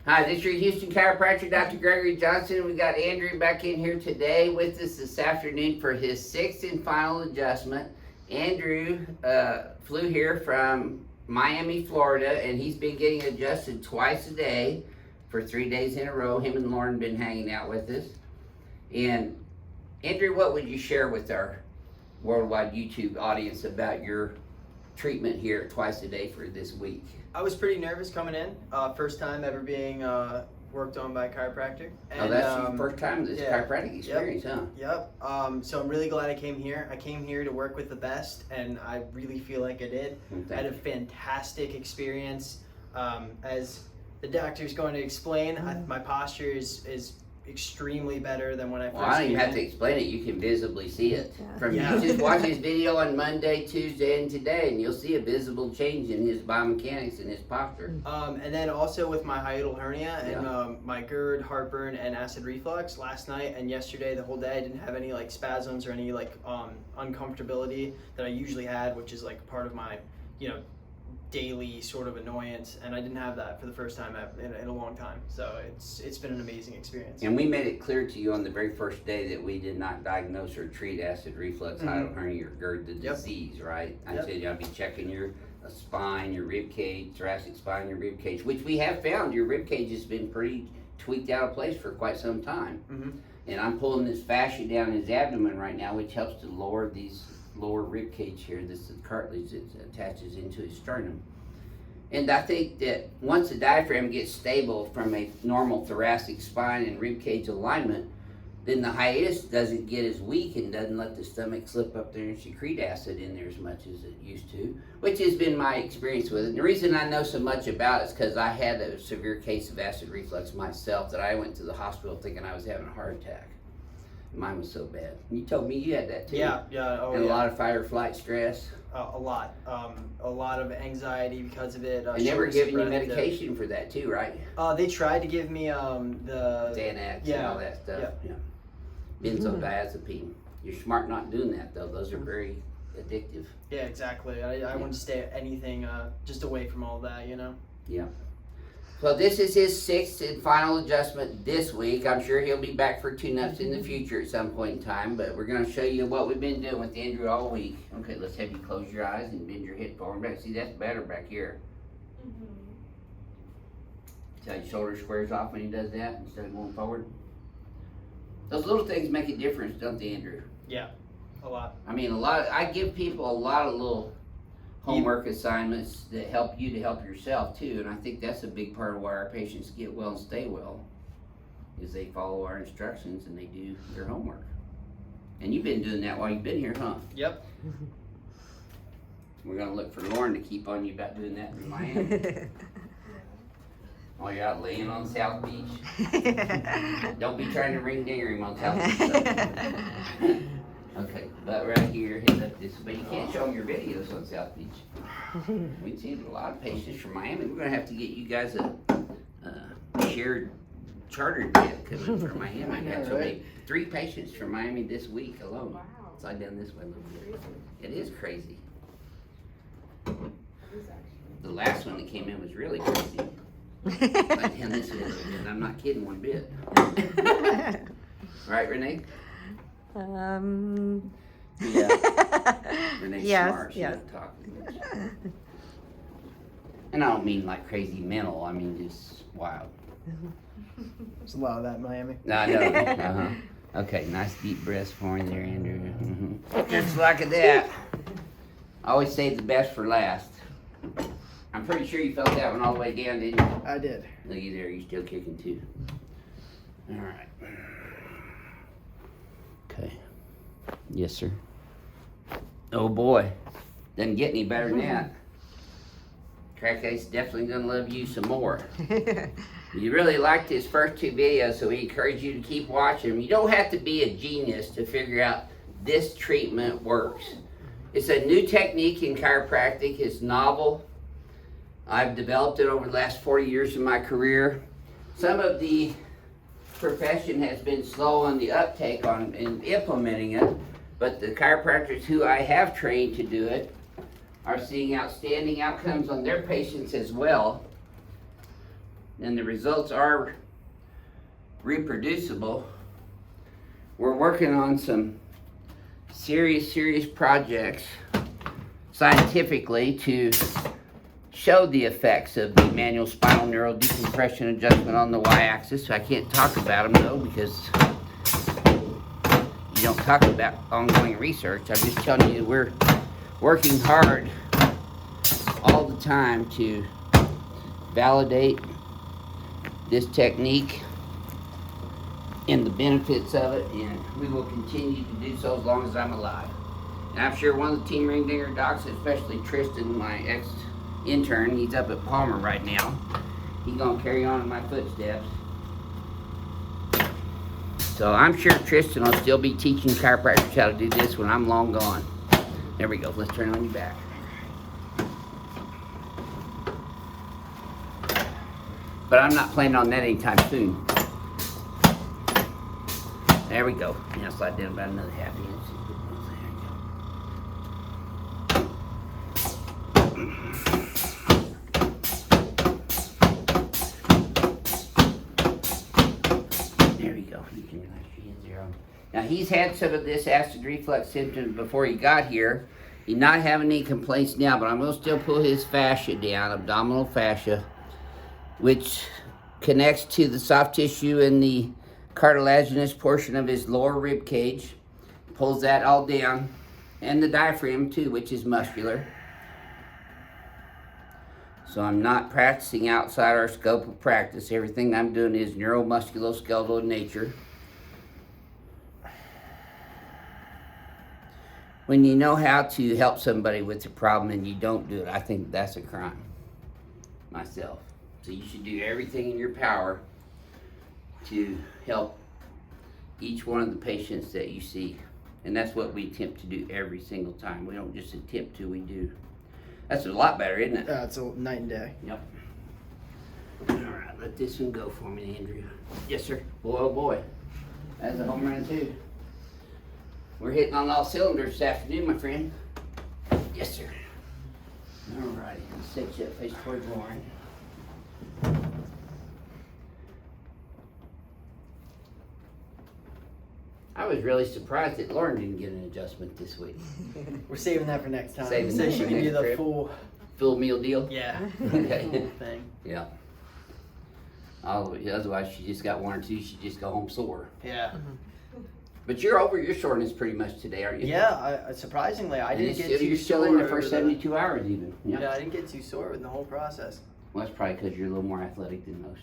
Hi, this is your Houston chiropractor, Dr. Gregory Johnson. We got Andrew back in here today with us this afternoon for his sixth and final adjustment. Andrew flew here from Miami, Florida, and he's been getting adjusted twice a day for 3 days in a row. Him and Lauren been hanging out with us. And Andrew, what would you share with our worldwide YouTube audience about your treatment here twice a day for this week? I was pretty nervous coming in. First time ever being worked on by a chiropractor. And, that's your first time this chiropractic experience, huh? Yep. So I'm really glad I came here. I came here to work with the best, and I really feel like I did. I had a fantastic experience. As the doctor's going to explain, my posture is extremely better than when I first came in. Well, I don't even have to explain it. You can visibly see it. You just watch his video on Monday, Tuesday, and today, and you'll see a visible change in his biomechanics and his posture. And then also with my hiatal hernia and my GERD, heartburn, and acid reflux last night and yesterday, the whole day, I didn't have any like spasms or any like uncomfortability that I usually had, which is like part of my, daily sort of annoyance, and I didn't have that for the first time in a long time. So it's been an amazing experience. And we made it clear to you on the very first day that we did not diagnose or treat acid reflux, hiatal hernia, or GERD, the disease, right? I said I'll be checking your spine, your rib cage, thoracic spine, your rib cage, which we have found your rib cage has been pretty tweaked out of place for quite some time. And I'm pulling this fascia down his abdomen right now, which helps to lower these lower rib cage here. This is the cartilage that attaches into his sternum. And I think that once the diaphragm gets stable from a normal thoracic spine and rib cage alignment, then the hiatus doesn't get as weak and doesn't let the stomach slip up there and secrete acid in there as much as it used to, which has been my experience with it. And the reason I know so much about it is because I had a severe case of acid reflux myself that I went to the hospital thinking I was having a heart attack. Mine was so bad. You told me you had that too. And a lot of fight or flight stress. A lot of anxiety because of it. And they were giving you medication for that too, right? They tried to give me the Xanax and all that stuff. Benzodiazepine. You're smart not doing that though. Those are very addictive. Yeah, exactly. I want to stay anything just away from all that, Yeah. So this is his sixth and final adjustment this week. I'm sure he'll be back for tune-ups in the future at some point in time, but we're going to show you what we've been doing with Andrew all week. Okay, let's have you close your eyes and bend your head forward back. See, that's better back here. See how your shoulder squares off when he does that instead of going forward? Those little things make a difference, don't they, Andrew? Yeah, a lot. I mean, I give people a lot of little homework assignments that help you to help yourself too, and I think that's a big part of why our patients get well and stay well, is they follow our instructions and they do their homework. And you've been doing that while you've been here, huh? Yep. We're gonna look for Lauren to keep on you about doing that in Miami. While you're out laying on South Beach. Don't be trying to ring dinger him on South Beach. Okay, butt right here, head up this way. You can't show them your videos on South Beach. We've seen a lot of patients from Miami. We're going to have to get you guys a shared chartered jet coming from Miami. I got so many, 3 patients from Miami this week alone. Wow. Slide down this way a little bit. It is crazy. The last one that came in was really crazy. Slide down this way a little bit, and I'm not kidding one bit. Right, Renee? Renee's smart. She doesn't talk much. And I don't mean like crazy mental. I mean just wild. There's a lot of that in Miami. No, I know. Okay, nice deep breaths for you there, Andrew. Just like that. I always save the best for last. I'm pretty sure you felt that one all the way down, didn't you? I did. Look at there, you're still kicking too. All right. Okay. Yes, sir. Oh boy, doesn't get any better than that. Crack Ace definitely gonna love you some more. You really liked his first 2 videos, so we encourage you to keep watching them. You don't have to be a genius to figure out this treatment works. It's a new technique in chiropractic. It's novel. I've developed it over the last 40 years of my career. Some of the profession has been slow on the uptake in implementing it, but the chiropractors who I have trained to do it are seeing outstanding outcomes on their patients as well. and the results are reproducible, we're working on some serious projects scientifically to show the effects of the manual spinal neural decompression adjustment on the y-axis. I can't talk about them though because you don't talk about ongoing research. I'm just telling you we're working hard all the time to validate this technique and the benefits of it, and we will continue to do so as long as I'm alive. And I'm sure one of the Team Ring Dinger docs, especially Tristan, my ex-intern, he's up at Palmer right now. He's gonna carry on in my footsteps. So I'm sure Tristan will still be teaching chiropractors how to do this when I'm long gone. There we go, let's turn on your back. But I'm not planning on that anytime soon. There we go. Now slide down about another half inch. There we go. You can relax your hands there. Now he's had some of this acid reflux symptoms before he got here. He's not having any complaints now, but I'm going to still pull his fascia down, abdominal fascia, which connects to the soft tissue in the cartilaginous portion of his lower rib cage, pulls that all down, and the diaphragm too, which is muscular. So I'm not practicing outside our scope of practice. Everything I'm doing is neuromusculoskeletal in nature. When you know how to help somebody with a problem and you don't do it, I think that's a crime myself. So you should do everything in your power to help each one of the patients that you see. And that's what we attempt to do every single time. We don't just attempt to, we do. That's a lot better, isn't it? Yeah, it's a night and day. Yep. All right, let this one go for me, Andrew. Yes, sir. Boy, oh boy. That's a home run too. We're hitting on all cylinders this afternoon, my friend. Yes, sir. All righty, let's set you up face towards Lauren. I was really surprised that Lauren didn't get an adjustment this week. We're saving that for next time. Saving So that she for can do next the trip. full Meal deal? yeah. Okay. Full thing. Yeah. Otherwise, she just got one or two, she'd just go home sore. Yeah. But you're over your soreness pretty much today, aren't you? Yeah, surprisingly, I didn't get too You're still sore in the over first 72 hours even. Yeah, I didn't get too sore with the whole process. Well, that's probably because you're a little more athletic than most.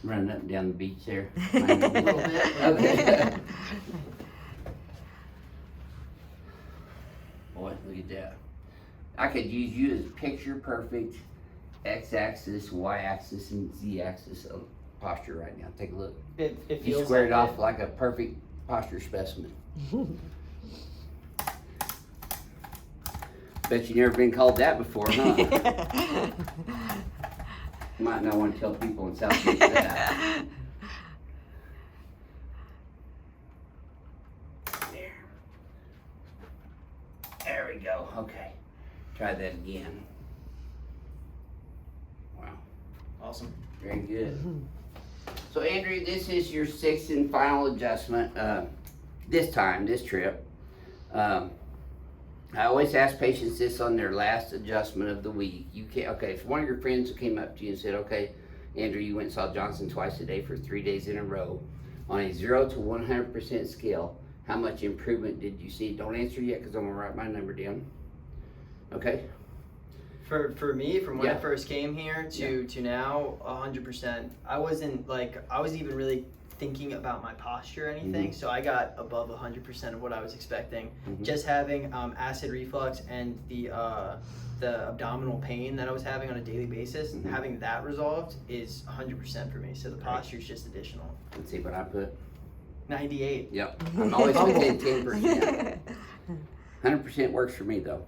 Running up and down the beach there. A little bit. Okay. Boy, look at that. I could use you as picture perfect x-axis, y-axis, and z-axis posture right now. Take a look. It You feels squared like off like a perfect posture specimen. Bet you never been called that before, huh? Might not want to tell people in South Beach that. There we go. Okay. Try that again. Wow. Awesome. Very good. So Andrew, this is your sixth and final adjustment. This trip. I always ask patients this on their last adjustment of the week. You can't, okay, if one of your friends came up to you and said, okay, Andrew, you went and saw Johnson twice a day for 3 days in a row. On a 0 to 100% scale, how much improvement did you see? Don't answer yet because I'm gonna write my number down. Okay? For me, from when Yeah. I first came here to now, 100%. I was even really thinking about my posture or anything, so I got above 100% of what I was expecting. Just having acid reflux and the abdominal pain that I was having on a daily basis, having that resolved is 100% for me. So the posture is just additional. Let's see what I put. 98. Yep. I'm always within 10%. 100% works for me though.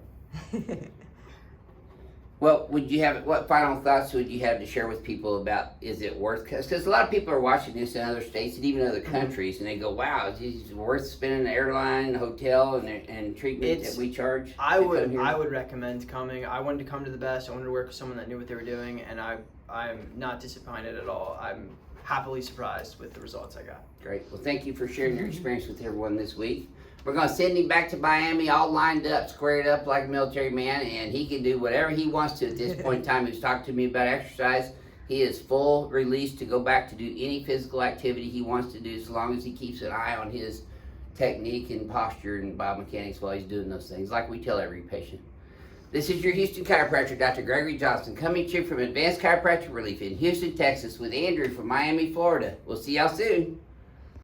Well, what final thoughts would you have to share with people about, is it worth, because a lot of people are watching this in other states and even other countries, and they go, wow, is it worth spending the airline, hotel, and treatment that we charge? I would recommend coming. I wanted to come to the best. I wanted to work with someone that knew what they were doing, and I'm not disappointed at all. I'm happily surprised with the results I got. Great. Well, thank you for sharing your experience with everyone this week. We're going to send him back to Miami all lined up, squared up like a military man, and he can do whatever he wants to at this point in time. He's talked to me about exercise. He is full release to go back to do any physical activity he wants to do, as long as he keeps an eye on his technique and posture and biomechanics while he's doing those things, like we tell every patient. This is your Houston chiropractor, Dr. Gregory Johnson, coming to you from Advanced Chiropractic Relief in Houston, Texas, with Andrew from Miami, Florida. We'll see y'all soon.